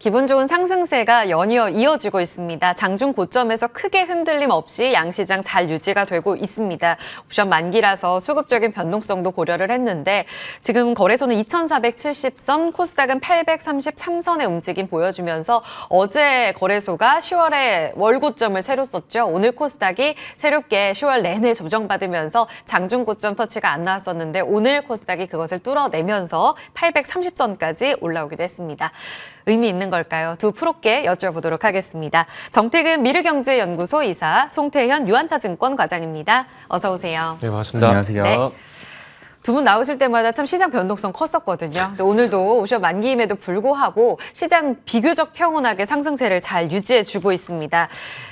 기분 좋은 상승세가 연이어 이어지고 있습니다. 장중 고점에서 크게 흔들림 없이 양시장 잘 유지가 되고 있습니다. 옵션 만기라서 수급적인 변동성도 고려를 했는데 지금 거래소는 2,470선, 코스닥은 833선의 움직임 보여주면서 어제 거래소가 10월에 월고점을 새로 썼죠. 오늘 코스닥이 새롭게 10월 내내 조정받으면서 장중 고점 터치가 안 나왔었는데 오늘 코스닥이 그것을 뚫어내면서 830선까지 올라오기도 했습니다. 의미 있는 걸까요? 두 프로께 여쭤보도록 하겠습니다. 정태근 미르경제연구소 이사, 송태현 유한타증권 과장입니다. 어서 오세요. 네, 반갑습니다. 안녕하세요. 네. 두 분 나오실 때마다 참 시장 변동성 컸었거든요. 근데 오늘도 옵션 만기임에도 불구하고 시장 비교적 평온하게 상승세를 잘 유지해주고 있습니다.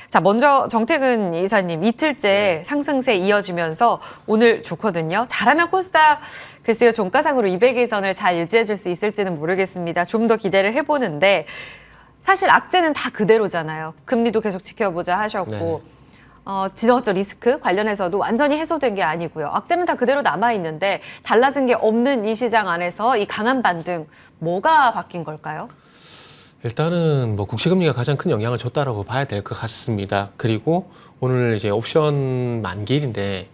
자, 먼저 정태근 이사님, 이틀째 상승세 이어지면서 오늘 좋거든요. 잘하면 코스닥 글쎄요, 종가상으로 200일선을 잘 유지해줄 수 있을지는 모르겠습니다. 좀 더 기대를 해보는데 사실 악재는 다 그대로잖아요. 금리도 계속 지켜보자 하셨고 지정학적 리스크 관련해서도 완전히 해소된 게 아니고요. 악재는 다 그대로 남아있는데 달라진 게 없는 이 시장 안에서 이 강한 반등, 뭐가 바뀐 걸까요? 일단은 뭐 국채금리가 가장 큰 영향을 줬다라고 봐야 될 것 같습니다. 그리고 오늘 이제 옵션 만기일인데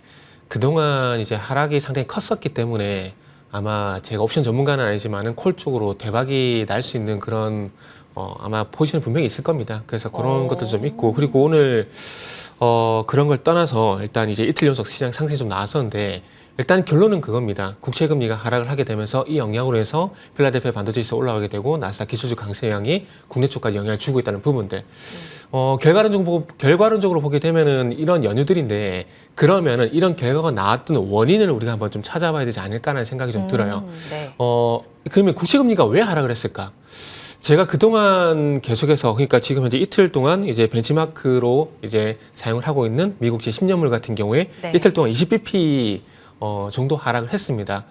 그동안 이제 하락이 상당히 컸었기 때문에 아마 제가 옵션 전문가는 아니지만은 콜 쪽으로 대박이 날 수 있는 그런 아마 포지션이 분명히 있을 겁니다. 그래서 그런 것도 좀 있고, 그리고 오늘 그런 걸 떠나서 일단 이제 이틀 연속 시장 상승이 좀 나왔었는데 일단 결론은 그겁니다. 국채금리가 하락을 하게 되면서 이 영향으로 해서 필라델피아 반도체 지수 올라가게 되고 나스닥 기술주 강세 영향이 국내 쪽까지 영향을 주고 있다는 부분들. 결과론적으로 보게 되면은 이런 연유들인데 그러면은 이런 결과가 나왔던 원인을 우리가 한번 좀 찾아봐야 되지 않을까라는 생각이 좀 들어요. 네. 그러면 국채금리가 왜 하락을 했을까? 제가 그동안 계속해서, 그러니까 지금 현재 이틀 동안 이제 벤치마크로 이제 사용을 하고 있는 미국제 10년물 같은 경우에 네. 이틀 동안 20bp 정도 하락을 했습니다.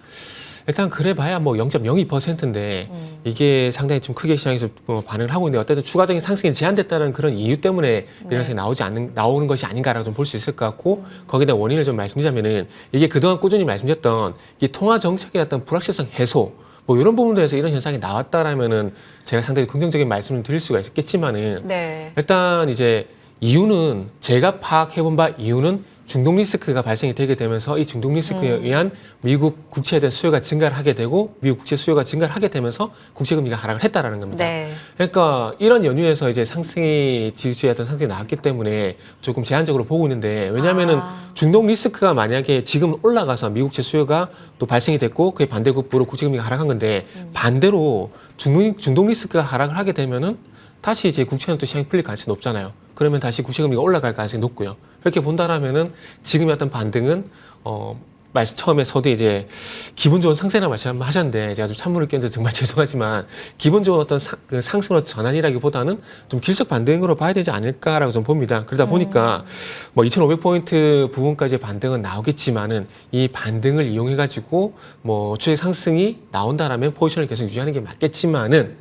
일단 그래봐야 뭐 0.02%인데 이게 상당히 좀 크게 시장에서 반응을 하고 있는데 어쨌든 추가적인 상승이 제한됐다는 그런 이유 때문에 이런 상황이 나오는 것이 아닌가라고 좀 볼 수 있을 것 같고, 거기에 대한 원인을 좀 말씀드리자면은 이게 그동안 꾸준히 말씀드렸던 이 통화 정책의 어떤 불확실성 해소, 뭐 이런 부분들에서 이런 현상이 나왔다라면은 제가 상당히 긍정적인 말씀을 드릴 수가 있겠지만은 일단 이제 이유는 제가 파악해본 바 이유는 중동 리스크가 발생이 되게 되면서 이 중동 리스크에 의한 미국 국채에 대한 수요가 증가를 하게 되고 미국 국채 수요가 증가를 하게 되면서 국채금리가 하락을 했다라는 겁니다. 그러니까 이런 연유에서 이제 상승이 지수에 어떤 상승이 나왔기 때문에 조금 제한적으로 보고 있는데, 왜냐하면은 중동 리스크가 만약에 지금 올라가서 미국 국채 수요가 또 발생이 됐고 그게 반대급부로 국채금리가 하락한 건데 반대로 중동 리스크가 하락을 하게 되면은 다시 이제 국채는 또 시장이 풀릴 가능성이 높잖아요. 그러면 다시 국채금리가 올라갈 가능성이 높고요. 그렇게 본다라면은 지금의 어떤 반등은 처음에 서두에 이제 기분 좋은 상승이라고 말씀하셨는데 제가 좀 찬물을 끼얹어 정말 죄송하지만 기분 좋은 어떤 상승으로 전환이라기보다는 좀 길속 반등으로 봐야 되지 않을까라고 좀 봅니다. 그러다 보니까 뭐 2,500포인트 부분까지 반등은 나오겠지만은 이 반등을 이용해 가지고 뭐 추세 상승이 나온다라면 포지션을 계속 유지하는 게 맞겠지만은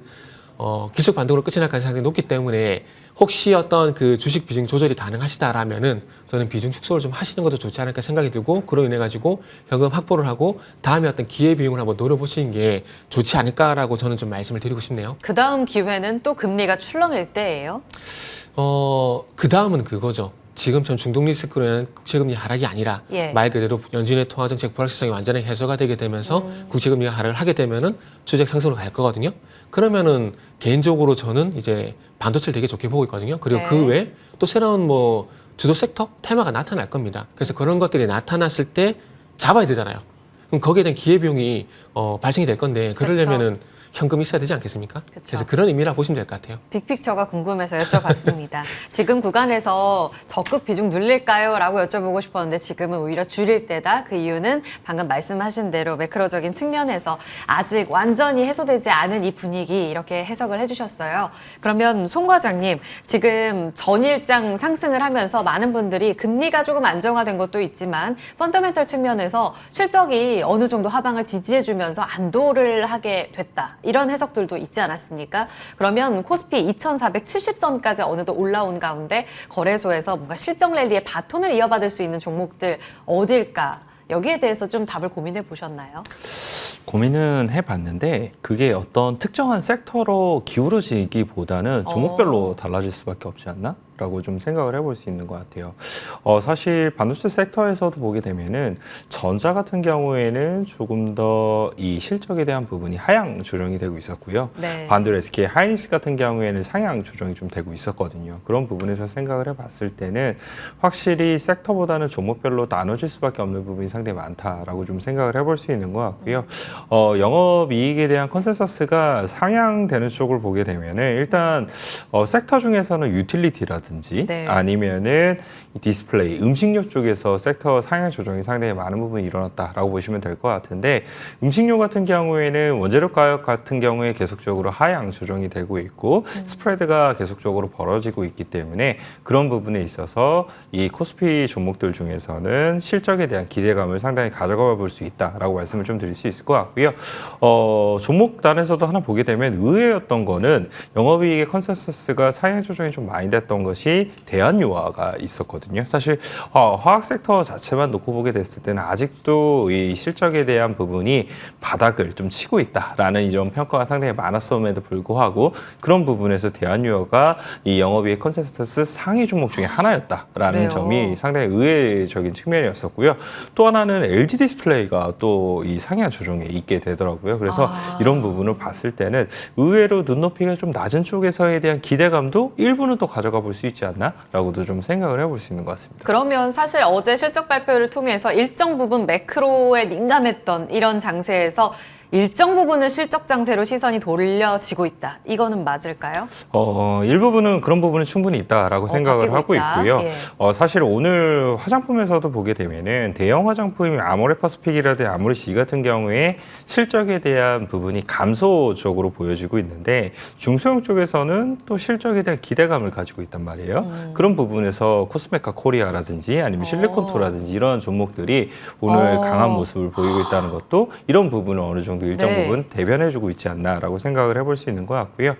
길속 반등으로 끝이 날 가능성이 높기 때문에 혹시 어떤 그 주식 비중 조절이 가능하시다라면은 저는 비중 축소를 좀 하시는 것도 좋지 않을까 생각이 들고, 그로 인해 가지고 현금 확보를 하고 다음에 어떤 기회 비용을 한번 노려보시는 게 좋지 않을까라고 저는 좀 말씀을 드리고 싶네요. 그 다음 기회는 또 금리가 출렁일 때예요? 그 다음은 그거죠. 지금처럼 중동 리스크로 인한 국채금리 하락이 아니라 말 그대로 연준의 통화정책 불확실성이 완전히 해소가 되게 되면서 국채금리가 하락을 하게 되면은 추적 상승으로 갈 거거든요. 그러면은 개인적으로 저는 이제 반도체를 되게 좋게 보고 있거든요. 그리고 그 외에 또 새로운 뭐 주도 섹터 테마가 나타날 겁니다. 그래서 그런 것들이 나타났을 때 잡아야 되잖아요. 그럼 거기에 대한 기회비용이 발생이 될 건데 그러려면은 현금이 있어야 되지 않겠습니까? 그래서 그런 의미라 보시면 될 것 같아요. 빅픽처가 궁금해서 여쭤봤습니다. 지금 구간에서 적극 비중 늘릴까요? 라고 여쭤보고 싶었는데 지금은 오히려 줄일 때다. 그 이유는 방금 말씀하신 대로 매크로적인 측면에서 아직 완전히 해소되지 않은 이 분위기, 이렇게 해석을 해주셨어요. 그러면 송 과장님, 지금 전일장 상승을 하면서 많은 분들이 금리가 조금 안정화된 것도 있지만 펀더멘털 측면에서 실적이 어느 정도 하방을 지지해주면서 안도를 하게 됐다, 이런 해석들도 있지 않았습니까? 그러면 코스피 2,470선까지 어느덧 올라온 가운데 거래소에서 뭔가 실적 랠리의 바톤을 이어받을 수 있는 종목들 어딜까? 여기에 대해서 좀 답을 고민해 보셨나요? 고민은 해봤는데 그게 어떤 특정한 섹터로 기울어지기보다는 종목별로 달라질 수밖에 없지 않나? 라고 좀 생각을 해볼 수 있는 것 같아요. 사실 반도체 섹터에서도 보게 되면은 전자 같은 경우에는 조금 더 이 실적에 대한 부분이 하향 조정이 되고 있었고요. 네. 반대로 SK 하이닉스 같은 경우에는 상향 조정이 좀 되고 있었거든요. 그런 부분에서 생각을 해봤을 때는 확실히 섹터보다는 종목별로 나눠질 수밖에 없는 부분이 상당히 많다라고 좀 생각을 해볼 수 있는 것 같고요. 영업이익에 대한 컨센서스가 상향되는 쪽을 보게 되면은 일단 섹터 중에서는 유틸리티라든지 네. 아니면은 디스플레이, 음식료 쪽에서 섹터 상향 조정이 상당히 많은 부분이 일어났다라고 보시면 될 것 같은데 음식료 같은 경우에는 원재료 가격 같은 경우에 계속적으로 하향 조정이 되고 있고 스프레드가 계속적으로 벌어지고 있기 때문에 그런 부분에 있어서 이 코스피 종목들 중에서는 실적에 대한 기대감을 상당히 가져가 볼 수 있다라고 말씀을 좀 드릴 수 있을 것 같고요. 종목 단에서도 하나 보게 되면 의외였던 거는 영업이익의 컨센서스가 상향 조정이 좀 많이 됐던 것이 대한유화가 있었거든요. 사실 화학 섹터 자체만 놓고 보게 됐을 때는 아직도 이 실적에 대한 부분이 바닥을 좀 치고 있다라는 이런 평가가 상당히 많았음에도 불구하고 그런 부분에서 대한유화가 이 영업이익 컨센서스 상위 종목 중에 하나였다라는 그래요. 점이 상당히 의외적인 측면이었었고요. 또 하나는 LG 디스플레이가 또 이 상향 조정에 있게 되더라고요. 그래서 이런 부분을 봤을 때는 의외로 눈높이가 좀 낮은 쪽에서에 대한 기대감도 일부는 또 가져가 볼 수 있지 않나라고도 좀 생각을 해볼 수 있는 것 같습니다. 그러면 사실 어제 실적 발표를 통해서 일정 부분 매크로에 민감했던 이런 장세에서 일정 부분을 실적 장세로 시선이 돌려지고 있다. 이거는 맞을까요? 일부분은 그런 부분은 충분히 있다라고 생각을 바뀌고 하고 있다. 있고요. 예. 사실 오늘 화장품에서도 보게 되면은 대형 화장품인 아모레퍼스픽이라든지 아모레 같은 경우에 실적에 대한 부분이 감소적으로 보여지고 있는데 중소형 쪽에서는 또 실적에 대한 기대감을 가지고 있단 말이에요. 그런 부분에서 코스메카 코리아라든지 아니면 실리콘토라든지 이런 종목들이 오늘 강한 모습을 보이고 있다는 것도 이런 부분을 어느 정도 일정 네. 부분 대변해주고 있지 않나라고 생각을 해볼 수 있는 것 같고요.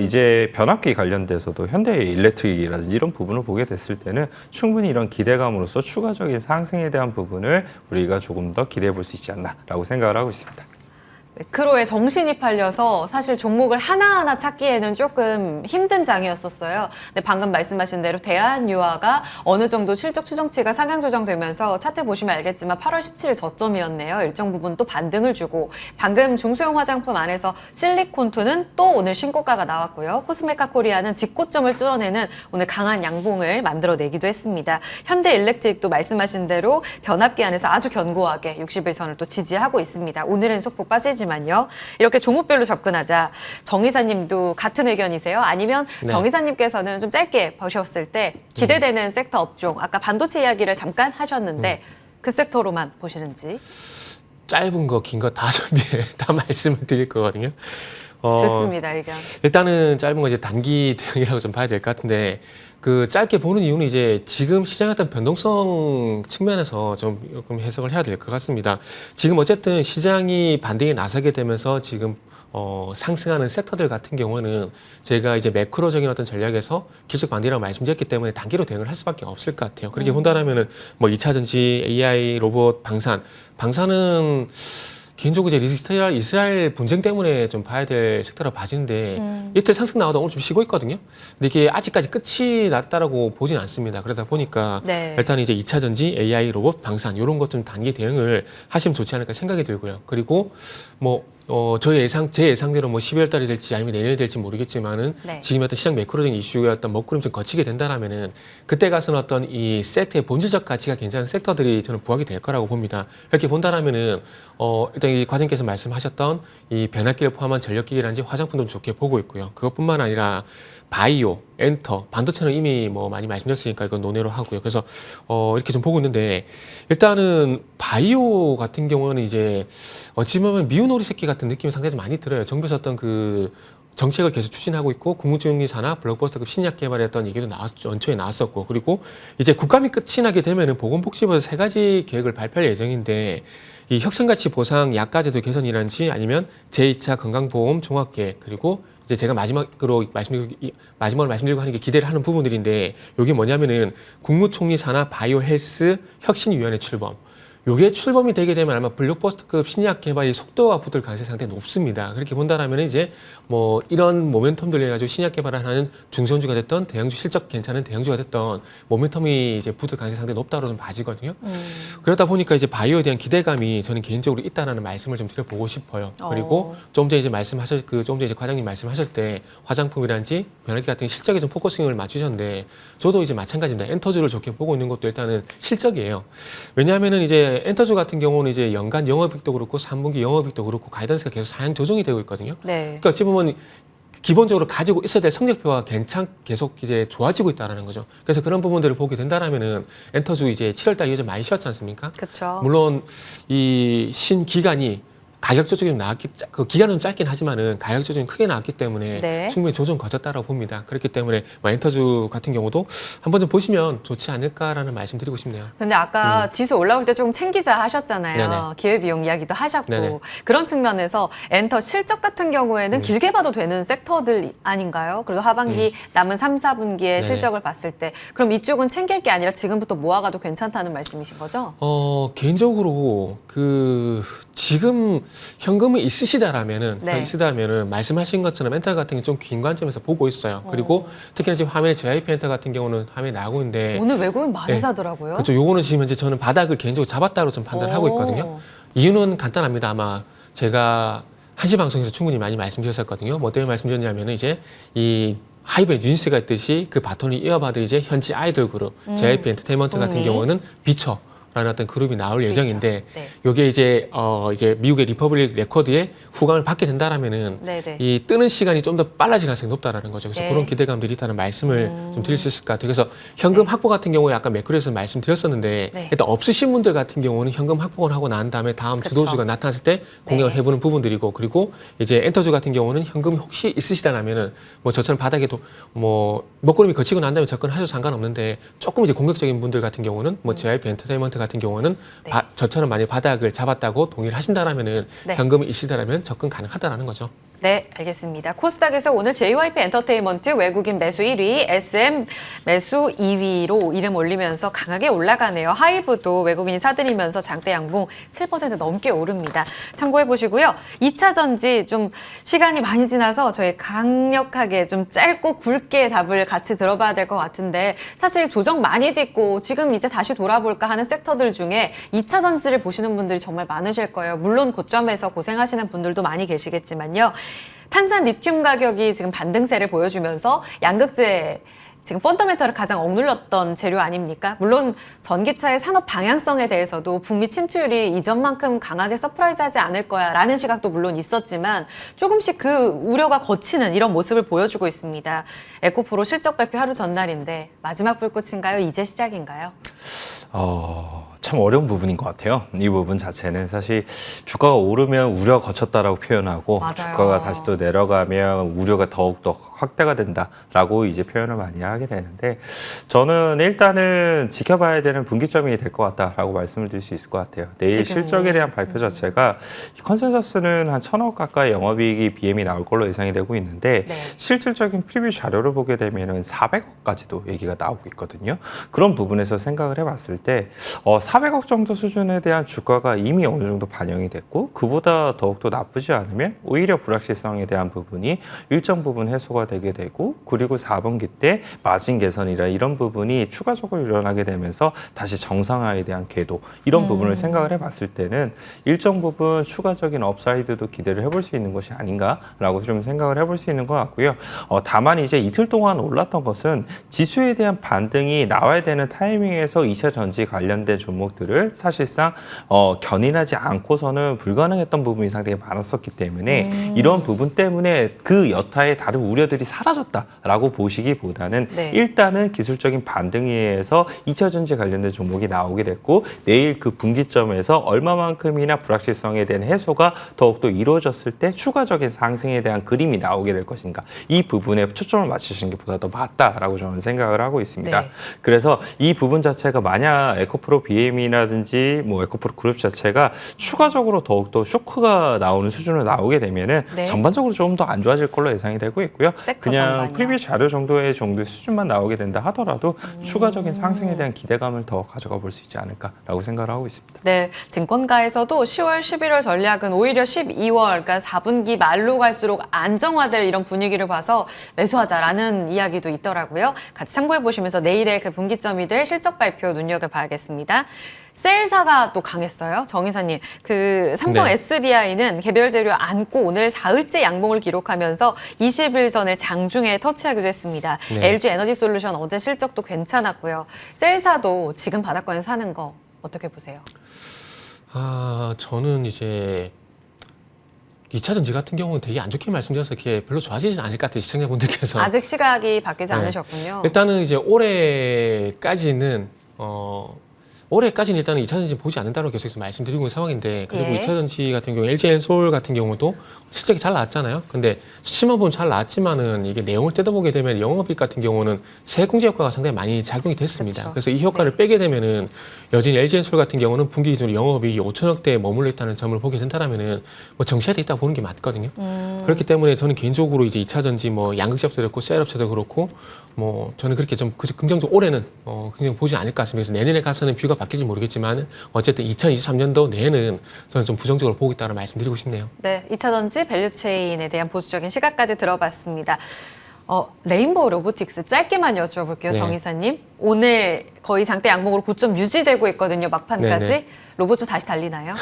이제 변압기 관련돼서도 현대일렉트릭이라든지 이런 부분을 보게 됐을 때는 충분히 이런 기대감으로서 추가적인 상승에 대한 부분을 우리가 조금 더 기대해 볼 수 있지 않나라고 생각을 하고 있습니다. 매크로에 정신이 팔려서 사실 종목을 하나하나 찾기에는 조금 힘든 장이었었어요. 근데 방금 말씀하신 대로 대한유화가 어느 정도 실적 추정치가 상향 조정되면서 차트 보시면 알겠지만 8월 17일 저점이었네요. 일정 부분 또 반등을 주고 방금 중소형 화장품 안에서 실리콘투는 또 오늘 신고가가 나왔고요. 코스메카 코리아는 직고점을 뚫어내는 오늘 강한 양봉을 만들어내기도 했습니다. 현대일렉트릭도 말씀하신 대로 변압기 안에서 아주 견고하게 60일선을 또 지지하고 있습니다. 오늘은 소폭 빠지지만요. 이렇게 종목별로 접근하자. 정 이사님도 같은 의견이세요? 아니면 네. 정 이사님께서는 좀 짧게 보셨을 때 기대되는 섹터 업종, 아까 반도체 이야기를 잠깐 하셨는데 그 섹터로만 보시는지. 짧은 거, 긴 거 다 다 말씀을 드릴 거거든요. 좋습니다, 의견. 일단은 짧은 거 이제 단기 대응이라고 좀 봐야 될 것 같은데 그 짧게 보는 이유는 이제 지금 시장의 어떤 변동성 측면에서 좀 해석을 해야 될 것 같습니다. 지금 어쨌든 시장이 반등에 나서게 되면서 지금 상승하는 섹터들 같은 경우는 제가 이제 매크로적인 어떤 전략에서 기술적 반등이라고 말씀드렸기 때문에 단기로 대응을 할 수밖에 없을 것 같아요. 그렇게 본다면은 뭐 2차 전지, AI, 로봇, 방산은 개인적으로 이제 이스라엘 분쟁 때문에 좀 봐야 될 섹터라 봐지는데 이틀 상승 나오다 오늘 좀 쉬고 있거든요. 근데 이게 아직까지 끝이 났다라고 보진 않습니다. 그러다 보니까 네. 일단 이제 2차 전지, AI, 로봇, 방산 이런 것 좀 단기 대응을 하시면 좋지 않을까 생각이 들고요. 그리고 뭐 제 예상대로 뭐 12월 달이 될지 아니면 내년이 될지 모르겠지만은 네. 지금 어떤 시장 매크로적인 이슈의 어떤 먹구름 좀 거치게 된다라면은 그때 가서는 어떤 이 섹터의 본질적 가치가 괜찮은 섹터들이 저는 부각이 될 거라고 봅니다. 이렇게 본다라면은 일단 이 과장님께서 말씀하셨던 이 변압기를 포함한 전력기기라든지 화장품도 좋게 보고 있고요. 그것뿐만 아니라 바이오, 엔터, 반도체는 이미 뭐 많이 말씀드렸으니까 이건 논외로 하고요. 그래서 이렇게 좀 보고 있는데 일단은 바이오 같은 경우는 이제 어찌 보면 미운 오리 새끼 같은 느낌이 상당히 좀 많이 들어요. 정부에서 어떤 그 정책을 계속 추진하고 있고 국무총리 산하 블록버스터급 신약 개발했던 얘기도 연초에 나왔었고 그리고 이제 국감이 끝이 나게 되면은 보건복지부에서 3가지 계획을 발표할 예정인데 이 혁신가치 보상 약가제도 개선이라든지 아니면 제2차 건강보험 종합계획 그리고 이제 제가 마지막으로 말씀드리고 하는 게 기대를 하는 부분들인데 이게 뭐냐면은 국무총리 산하 바이오 헬스 혁신위원회 출범 요게 출범이 되게 되면 아마 블록버스터급 신약 개발이 속도가 붙을 가능성이 상당히 높습니다. 그렇게 본다라면 이제 뭐 이런 모멘텀들 해가지고 신약 개발을 하는 중소형주가 됐던 대형주 실적 괜찮은 대형주가 됐던 모멘텀이 이제 붙을 가능성이 상당히 높다고 좀 봐지거든요. 그러다 보니까 이제 바이오에 대한 기대감이 저는 개인적으로 있다라는 말씀을 좀 드려보고 싶어요. 그리고 조금 전에 이제 조금 전에 이제 과장님 말씀하실 때 화장품이란지 변화기 같은 실적에 좀 포커싱을 맞추셨는데 저도 이제 마찬가지입니다. 엔터주를 좋게 보고 있는 것도 일단은 실적이에요. 왜냐하면은 이제 엔터주 같은 경우는 이제 연간 영업이익도 그렇고 3분기 영업이익도 그렇고 가이던스가 계속 상향 조정이 되고 있거든요. 네. 그러니까 어찌 보면 기본적으로 가지고 있어야 될 성적표가 계속 이제 좋아지고 있다는 거죠. 그래서 그런 부분들을 보게 된다라면은 엔터주 이제 7월달 이어져 많이 쉬었지 않습니까? 그렇죠. 물론 이 신기간이 가격 조정이 그 기간은 좀 짧긴 하지만은 가격 조정이 크게 나왔기 때문에 네. 충분히 조정 거쳤다라고 봅니다. 그렇기 때문에 뭐 엔터주 같은 경우도 한번 좀 보시면 좋지 않을까라는 말씀 드리고 싶네요. 근데 아까 지수 올라올 때 조금 챙기자 하셨잖아요. 네네. 기회비용 이야기도 하셨고. 네네. 그런 측면에서 엔터 실적 같은 경우에는 길게 봐도 되는 섹터들 아닌가요? 그래도 하반기 남은 3, 4분기의 네네. 실적을 봤을 때. 그럼 이쪽은 챙길 게 아니라 지금부터 모아가도 괜찮다는 말씀이신 거죠? 개인적으로 지금 현금이 있으시다라면은 네. 말씀하신 것처럼 엔터 같은 게 좀 긴 관점에서 보고 있어요. 그리고 특히나 지금 화면에 JYP 엔터 같은 경우는 화면에 나오고 있는데 오늘 외국인 많이 네. 사더라고요. 그렇죠. 요거는 지금 현재 저는 바닥을 개인적으로 잡았다고 좀 판단하고 있거든요. 이유는 간단합니다. 아마 제가 한시 방송에서 충분히 많이 말씀드렸었거든요. 뭐 때문에 말씀드렸냐면은 이제 이 하이브에 뉴진스가 있듯이 그 바톤이 이어받을 이제 현지 아이돌 그룹 JYP 엔터테인먼트 같은 북미. 경우는 비처 라는 어떤 그룹이 나올 예정인데 네. 요게 이제 미국의 리퍼블릭 레코드의 후광을 받게 된다라면은 네네. 이 뜨는 시간이 좀 더 빨라질 가능성이 높다라는 거죠. 그래서 네. 그런 기대감들이 있다는 말씀을 좀 드릴 수 있을 것 같아요. 그래서 현금 확보 같은 경우에 아까 매크로에서 말씀드렸었는데 네. 일단 없으신 분들 같은 경우는 현금 확보를 하고 난 다음에 다음 그쵸. 주도주가 나타났을 때 공략을 네. 해보는 부분들이고 그리고 이제 엔터주 같은 경우는 현금이 혹시 있으시다라면은 뭐 저처럼 바닥에도 뭐 먹구름이 거치고 난 다음에 접근하셔도 상관없는데 조금 이제 공격적인 분들 같은 경우는 뭐 JYP 엔터테인먼트 같은 경우는 네. 저처럼 만약 바닥을 잡았다고 동의를 하신다라면은 네. 현금이 있으시다라면 접근 가능하다라는 거죠. 네, 알겠습니다. 코스닥에서 오늘 JYP 엔터테인먼트 외국인 매수 1위, SM 매수 2위로 이름 올리면서 강하게 올라가네요. 하이브도 외국인이 사들이면서 장대 양봉 7% 넘게 오릅니다. 참고해 보시고요. 2차 전지 좀 시간이 많이 지나서 저희 강력하게 좀 짧고 굵게 답을 같이 들어봐야 될 것 같은데 사실 조정 많이 됐고 지금 이제 다시 돌아볼까 하는 섹터들 중에 2차 전지를 보시는 분들이 정말 많으실 거예요. 물론 고점에서 고생하시는 분들도 많이 계시겠지만요. 탄산 리튬 가격이 지금 반등세를 보여주면서 양극재 지금 펀더멘털을 가장 억눌렀던 재료 아닙니까? 물론 전기차의 산업 방향성에 대해서도 북미 침투율이 이전만큼 강하게 서프라이즈하지 않을 거야 라는 시각도 물론 있었지만 조금씩 그 우려가 거치는 이런 모습을 보여주고 있습니다. 에코프로 실적 발표 하루 전날인데 마지막 불꽃인가요? 이제 시작인가요? 참 어려운 부분인 것 같아요. 이 부분 자체는 사실 주가가 오르면 우려가 거쳤다라고 표현하고 맞아요. 주가가 다시 또 내려가면 우려가 더욱더 확대가 된다라고 이제 표현을 많이 하게 되는데 저는 일단은 지켜봐야 되는 분기점이 될 것 같다라고 말씀을 드릴 수 있을 것 같아요. 내일 지금은. 실적에 대한 발표 자체가 컨센서스는 한 1,000억 가까이 영업이익이 BM이 나올 걸로 예상이 되고 있는데 네. 실질적인 프리뷰 자료를 보게 되면은 400억까지도 얘기가 나오고 있거든요. 그런 부분에서 생각을 해봤을 때 400억 정도 수준에 대한 주가가 이미 어느 정도 반영이 됐고 그보다 더욱더 나쁘지 않으면 오히려 불확실성에 대한 부분이 일정 부분 해소가 되게 되고 그리고 4분기 때 마진 개선이라 이런 부분이 추가적으로 일어나게 되면서 다시 정상화에 대한 궤도 이런 부분을 생각을 해봤을 때는 일정 부분 추가적인 업사이드도 기대를 해볼 수 있는 것이 아닌가라고 좀 생각을 해볼 수 있는 것 같고요. 다만 이제 이틀 동안 올랐던 것은 지수에 대한 반등이 나와야 되는 타이밍에서 2차 전지 관련된 종목들을 사실상 견인하지 않고서는 불가능했던 부분이 상당히 많았었기 때문에 이런 부분 때문에 그 여타의 다른 우려들이 사라졌다라고 보시기보다는 네. 일단은 기술적인 반등에 의해서 2차 전지 관련된 종목이 나오게 됐고 내일 그 분기점에서 얼마만큼이나 불확실성에 대한 해소가 더욱더 이루어졌을 때 추가적인 상승에 대한 그림이 나오게 될 것인가 이 부분에 초점을 맞추시는 게 보다 더 맞다라고 저는 생각을 하고 있습니다. 네. 그래서 이 부분 자체가 만약 에코프로 BM GM이라든지 뭐 에코프로 그룹 자체가 추가적으로 더욱더 쇼크가 나오는 수준으로 나오게 되면은 네. 전반적으로 좀 더 안 좋아질 걸로 예상이 되고 있고요. 섹터 그냥 전반이요. 프리뷰 자료 정도의 수준만 나오게 된다 하더라도 추가적인 상승에 대한 기대감을 더 가져가 볼 수 있지 않을까라고 생각을 하고 있습니다. 네, 증권가에서도 10월, 11월 전략은 오히려 12월, 그러니까 4분기 말로 갈수록 안정화될 이런 분위기를 봐서 매수하자라는 이야기도 있더라고요. 같이 참고해 보시면서 내일의 그 분기점이 될 실적 발표 눈여겨봐야겠습니다. 셀사가 또 강했어요. 정 이사님, 그 삼성 네. SDI는 개별 재료 안고 오늘 사흘째 양봉을 기록하면서 20일선을 장중에 터치하기도 했습니다. 네. LG 에너지 솔루션 어제 실적도 괜찮았고요. 셀사도 지금 바닥권에서 사는 거 어떻게 보세요? 저는 이제 2차 전지 같은 경우는 되게 안 좋게 말씀드려서 이렇게 별로 좋아지진 않을 것 같아요, 시청자분들께서. 아직 시각이 바뀌지 네. 않으셨군요. 일단은 이제 올해까지는 올해까지는 일단은 2차 전지 보지 않는다고 계속해서 말씀드리고 있는 상황인데, 그리고 예. 2차 전지 같은 경우 LG엔솔 같은 경우도 실적이 잘 나왔잖아요. 근데 수치만 보면 잘 나왔지만은 이게 내용을 뜯어보게 되면 영업이익 같은 경우는 세액공제 효과가 상당히 많이 작용이 됐습니다. 그쵸. 그래서 이 효과를 빼게 되면은 여전히 LG엔솔 같은 경우는 분기 기준으로 영업이익이 5천억대에 머물러 있다는 점을 보게 된다면은 뭐 정체돼 있다 보는 게 맞거든요. 그렇기 때문에 저는 개인적으로 이제 2차 전지 뭐 양극재업체도 그렇고 셀업체도 그렇고 뭐 저는 그렇게 좀 긍정적으로 올해는 긍정 보지 않을 것 같습니다. 그래서 내년에 가서는 뷰가 바뀔지 모르겠지만 어쨌든 2023년도 내에는 저는 좀 부정적으로 보고 있다는 말씀드리고 싶네요. 네, 2차 전지 밸류체인에 대한 보수적인 시각까지 들어봤습니다. 레인보우 로보틱스 짧게만 여쭤볼게요, 네. 정 이사님. 오늘 거의 장대 양봉으로 고점 유지되고 있거든요, 막판까지. 네네. 로봇주 다시 달리나요?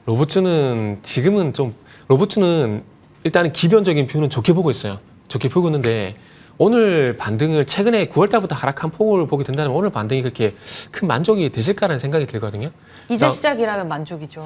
로봇주는 지금은 좀 로봇주는 일단은 기본적인 뷰는 좋게 보고 있어요. 좋게 보고 있는데 오늘 반등을 최근에 9월 달부터 하락한 폭을 보게 된다면 오늘 반등이 그렇게 큰 만족이 되실까라는 생각이 들거든요. 이제 그러니까 시작이라면 만족이죠.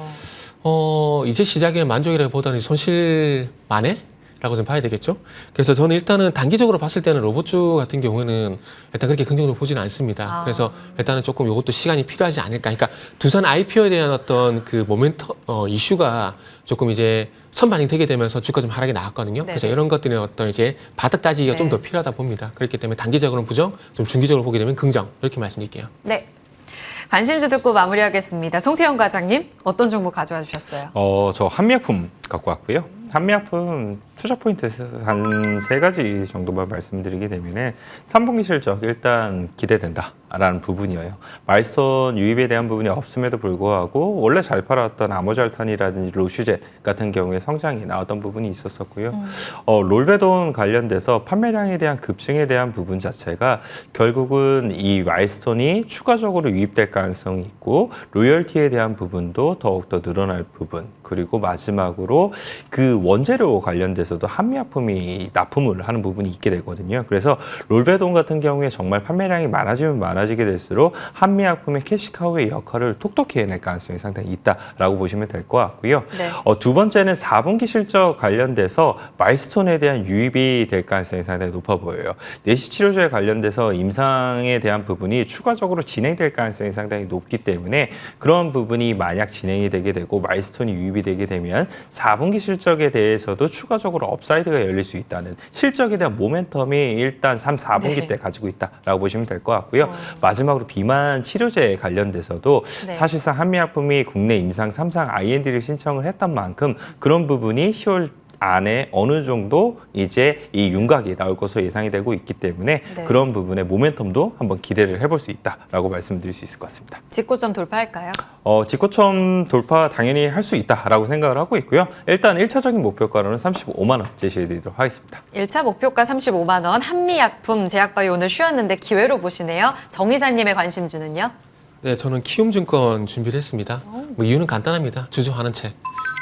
이제 시작의 만족이라기보다는 손실 만회? 라고 좀 봐야 되겠죠. 그래서 저는 일단은 단기적으로 봤을 때는 로봇주 같은 경우에는 일단 그렇게 긍정적으로 보지는 않습니다. 그래서 일단은 조금 이것도 시간이 필요하지 않을까. 그러니까 두산 IPO에 대한 어떤 그 모멘텀, 이슈가 조금 이제 선반영되게 되면서 주가 좀 하락이 나왔거든요. 그래서 네네. 이런 것들은 어떤 이제 바닥 따지기가 좀 네. 더 필요하다 봅니다. 그렇기 때문에 단기적으로는 부정, 좀 중기적으로 보게 되면 긍정. 이렇게 말씀드릴게요. 네. 관심주 듣고 마무리하겠습니다. 송태영 과장님, 어떤 정보 가져와 주셨어요? 저 한미약품 갖고 왔고요. 한미약품 투자 포인트 한 3가지 정도만 말씀드리게 되면은 3분기 실적 일단 기대된다라는 부분이에요. 마일스톤 유입에 대한 부분이 없음에도 불구하고 원래 잘 팔아왔던 아모잘탄이라든지 로슈젯 같은 경우에 성장이 나왔던 부분이 있었었고요. 롤베돈 관련돼서 판매량에 대한 급증에 대한 부분 자체가 결국은 이 마일스톤이 추가적으로 유입될 가능성이 있고 로열티에 대한 부분도 더욱더 늘어날 부분, 그리고 마지막으로 그 원재료 관련돼서도 한미약품이 납품을 하는 부분이 있게 되거든요. 그래서 롤베돈 같은 경우에 정말 판매량이 많아지면 많아지게 될수록 한미약품의 캐시카우의 역할을 톡톡히 해낼 가능성이 상당히 있다라고 보시면 될 것 같고요. 네. 두 번째는 4분기 실적 관련돼서 마일스톤에 대한 유입이 될 가능성이 상당히 높아 보여요. 내시치료제에 관련돼서 임상에 대한 부분이 추가적으로 진행될 가능성이 상당히 높기 때문에 그런 부분이 만약 진행이 되게 되고 마일스톤이 유입이 되게 되면 4분기 실적에 대해서도 추가적으로 업사이드가 열릴 수 있다는 실적에 대한 모멘텀이 일단 3, 4분기 네. 때 가지고 있다라고 보시면 될 것 같고요. 마지막으로 비만 치료제 관련돼서도 네. 사실상 한미약품이 국내 임상 3상 IND를 신청을 했던 만큼 그런 부분이 10월 안에 어느 정도 이제 이 윤곽이 나올 것으로 예상이 되고 있기 때문에 네. 그런 부분의 모멘텀도 한번 기대를 해볼 수 있다라고 말씀드릴 수 있을 것 같습니다. 직고점 돌파할까요? 직고점 돌파 당연히 할 수 있다라고 생각을 하고 있고요. 일단 1차적인 목표가로는 35만 원 제시해드리도록 하겠습니다. 1차 목표가 35만 원, 한미약품, 제약바이오 오늘 쉬었는데 기회로 보시네요. 정 이사님의 관심주는요? 네, 저는 키움증권 준비를 했습니다. 뭐 이유는 간단합니다. 주주환원 책.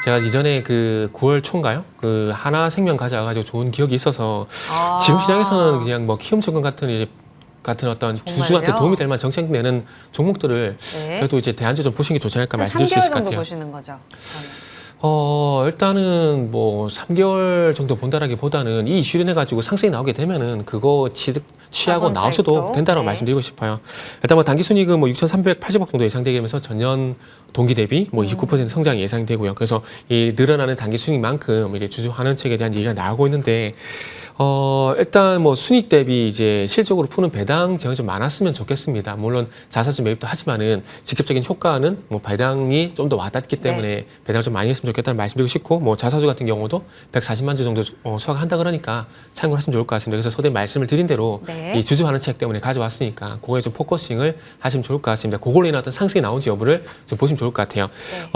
제가 이전에 그 9월 초인가요? 그 하나생명 가져와가지고 좋은 기억이 있어서 지금 시장에서는 그냥 뭐 키움증권 같은 어떤 주주한테 도움이 될 만한 정책 내는 종목들을 네. 그래도 이제 대안주 좀 보시는 게 좋지 않을까 한 말씀드릴 수 3개월 있을 것 정도 같아요. 보시는 거죠? 저는. 일단은 뭐 3개월 정도 본다라기보다는 이 이슈를 해가지고 상승이 나오게 되면은 그거 취하고 자본 나오셔도 차익도? 된다고 네. 말씀드리고 싶어요. 일단 뭐 당기순이익은 뭐 6,380억 정도 예상되면서 전년 동기 대비 뭐 29% 성장이 예상되고요. 그래서 이 늘어나는 당기순이익만큼 이제 주주 환원책에 대한 얘기가 나오고 있는데 일단 뭐 순익 대비 이제 실적으로 푸는 배당 제한이 좀 많았으면 좋겠습니다. 물론 자사주 매입도 하지만은 직접적인 효과는 뭐 배당이 좀 더 와닿기 때문에 배당을 좀 많이 했으면 좋겠다는 말씀드리고 싶고, 뭐 자사주 같은 경우도 140만 주 정도 수확한다 그러니까 참고하시면 좋을 것 같습니다. 그래서 서두에 말씀을 드린 대로 이 주주 환원책 때문에 가져왔으니까 그거에 좀 포커싱을 하시면 좋을 것 같습니다. 그걸로 인한 어떤 상승이 나온지 여부를 좀 보시면 좋을 것 같아요.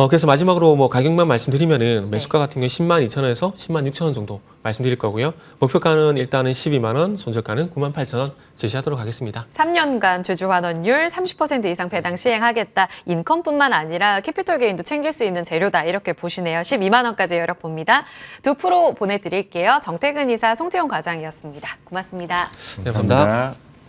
그래서 마지막으로 뭐 가격만 말씀드리면은 매수가 같은 경우 10만 2천 원에서 10만 6천 원 정도 말씀드릴 거고요. 목표가는 일단은 12만 원, 손절가는 9만 8천 원 제시하도록 하겠습니다. 3년간 주주 환원율 30% 이상 배당 시행하겠다. 인컴뿐만 아니라 캐피털 게인도 챙길 수 있는 재료다. 이렇게 보시네요. 12만 원까지 여력 봅니다. 두 프로 보내드릴게요. 정태근 이사, 송태용 과장이었습니다. 고맙습니다. 네, 감사합니다.